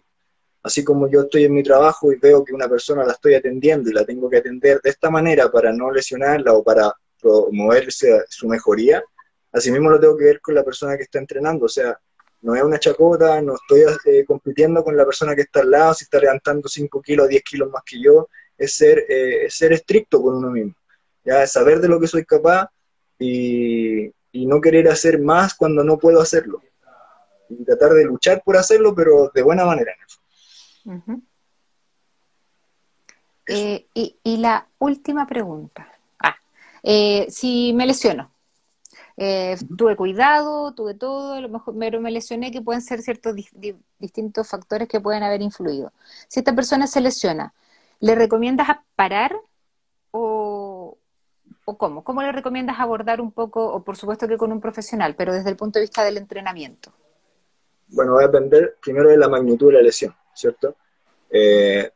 Así como yo estoy en mi trabajo y veo que una persona la estoy atendiendo y la tengo que atender de esta manera para no lesionarla o para promoverse su mejoría, así mismo lo tengo que ver con la persona que está entrenando. O sea, no es una chacota, no estoy compitiendo con la persona que está al lado, si está levantando 5 kilos, 10 kilos más que yo, es ser estricto con uno mismo. Ya, es saber de lo que soy capaz y no querer hacer más cuando no puedo hacerlo. Y tratar de luchar por hacerlo, pero de buena manera. Ujú. Eso. Y la última pregunta. Si me lesiono, tuve cuidado, tuve todo, a lo mejor me lesioné, que pueden ser ciertos distintos factores que pueden haber influido. Si esta persona se lesiona, ¿le recomiendas parar o, o cómo? ¿Cómo le recomiendas abordar un poco, o por supuesto que con un profesional, pero desde el punto de vista del entrenamiento? Bueno, va a depender primero de la magnitud de la lesión, ¿cierto? Eh,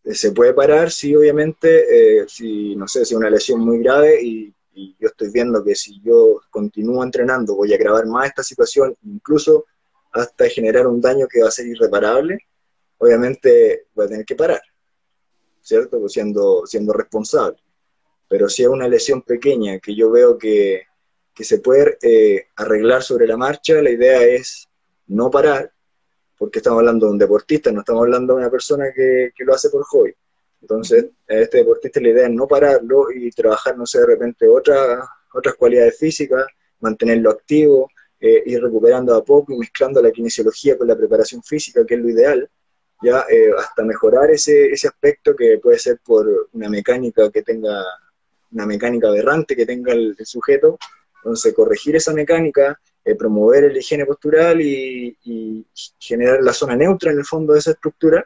Se puede parar, sí, obviamente, si, no sé, si es una lesión muy grave y yo estoy viendo que si yo continúo entrenando voy a agravar más esta situación, incluso hasta generar un daño que va a ser irreparable, obviamente voy a tener que parar, ¿cierto? Pues siendo responsable. Pero si es una lesión pequeña que yo veo que se puede arreglar sobre la marcha, la idea es no parar, porque estamos hablando de un deportista, no estamos hablando de una persona que lo hace por hobby. Entonces, Ujú. a este deportista la idea es no pararlo y trabajar, no sé, de repente otras cualidades físicas, mantenerlo activo, ir recuperando a poco y mezclando la kinesiología con la preparación física, que es lo ideal, ya hasta mejorar ese aspecto que puede ser por una mecánica aberrante que tenga el sujeto. Entonces, corregir esa mecánica, promover el higiene postural y generar la zona neutra en el fondo de esa estructura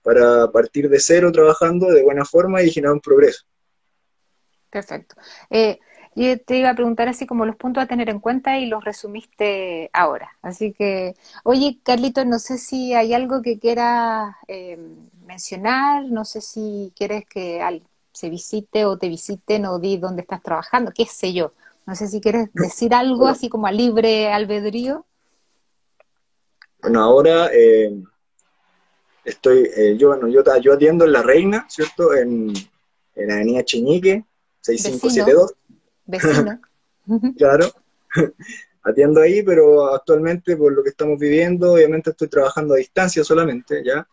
para partir de cero trabajando de buena forma y generar un progreso. Perfecto. Yo te iba a preguntar así como los puntos a tener en cuenta y los resumiste ahora. Así que, oye, Carlitos, no sé si hay algo que quieras mencionar, no sé si quieres que se visite o te visiten o di dónde estás trabajando, qué sé yo. No sé si quieres decir algo Bueno, así como a libre albedrío. bueno ahora yo atiendo en La Reina, ¿cierto? En Avenida Cheñique, Vecino, 6572, vecino. claro. Atiendo ahí, pero actualmente por lo que estamos viviendo, obviamente estoy trabajando a distancia solamente, ¿ya?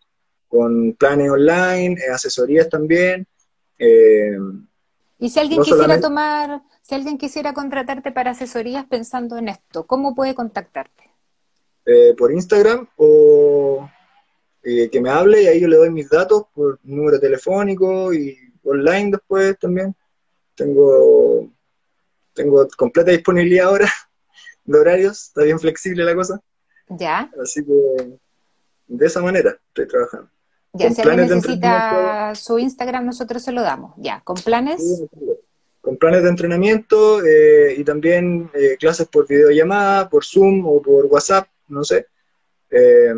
Con planes online, asesorías también, eh, Y si alguien no quisiera solamente tomar, si alguien quisiera contratarte para asesorías pensando en esto, ¿cómo puede contactarte? por Instagram o que me hable y ahí yo le doy mis datos por número telefónico y online después también. Tengo, tengo completa disponibilidad ahora de horarios, está bien flexible la cosa, Ya. así que de esa manera estoy trabajando. Ya, Con si alguien planes de entrenamiento, necesita su Instagram, nosotros se lo damos. Ya, con planes. con planes de entrenamiento y también clases por videollamada, por Zoom o por WhatsApp, no sé. Eh,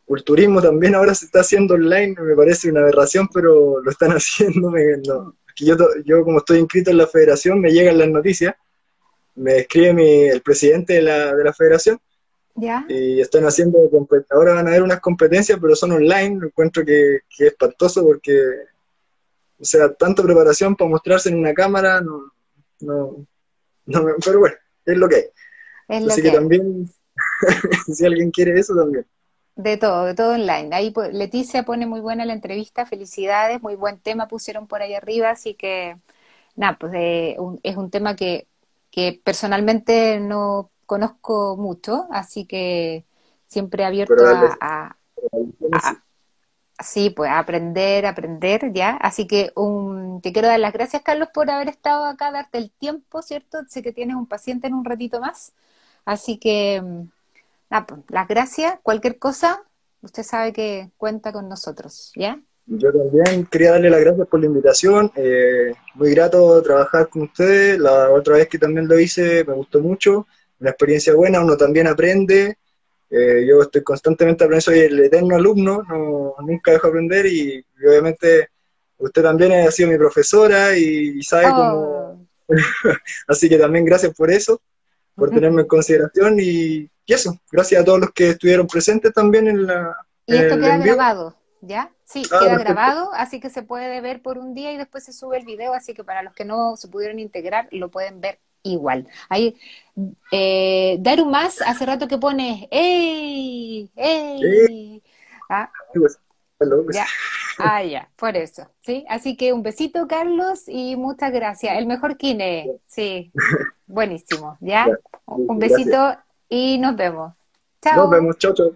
Culturismo también ahora se está haciendo online, me parece una aberración, pero lo están haciendo. No, que yo como estoy inscrito en la federación, me llegan las noticias me escribe el presidente de la federación ¿Ya? y están haciendo, ahora van a haber unas competencias, pero son online. Lo encuentro que es espantoso porque, o sea, tanta preparación para mostrarse en una cámara, no, pero bueno, es lo que hay. Es lo Así que que es. también, si alguien quiere eso, también. De todo online. Ahí Leticia pone muy buena la entrevista, felicidades, muy buen tema pusieron por ahí arriba, así que nada, pues es un tema que personalmente no conozco mucho, así que siempre Pero abierto las lecciones sí. a- sí, pues a aprender, aprender, ¿ya? Así que te quiero dar las gracias, Carlos, por haber estado acá, darte el tiempo, ¿cierto? Sé que tienes un paciente en un ratito más, así que nada, pues, las gracias, cualquier cosa, usted sabe que cuenta con nosotros, ¿ya? Yo también quería darle las gracias por la invitación. Muy grato trabajar con ustedes. La otra vez que también lo hice me gustó mucho. Una experiencia buena, uno también aprende. Yo estoy constantemente aprendiendo, soy el eterno alumno, nunca dejo de aprender y obviamente usted también ha sido mi profesora y sabe cómo. Oh. Así que también gracias por eso, por tenerme en consideración y eso. Gracias a todos los que estuvieron presentes también Y en esto el queda envío. grabado, ¿ya? Sí, Ah, queda perfecto. grabado, así que se puede ver por un día y después se sube el video, así que para los que no se pudieron integrar, lo pueden ver igual. Ahí, Daru Más, hace rato que pone, ¡Ey! Sí, ¡Ey! Ah, pues, hello, pues. ya, ya, por eso, ¿sí? Así que un besito, Carlos, y muchas gracias. El mejor kine, sí, buenísimo, Ya, ¿ya? Un listo, gracias. besito y nos vemos. Nos Chao. vemos, chao, chao.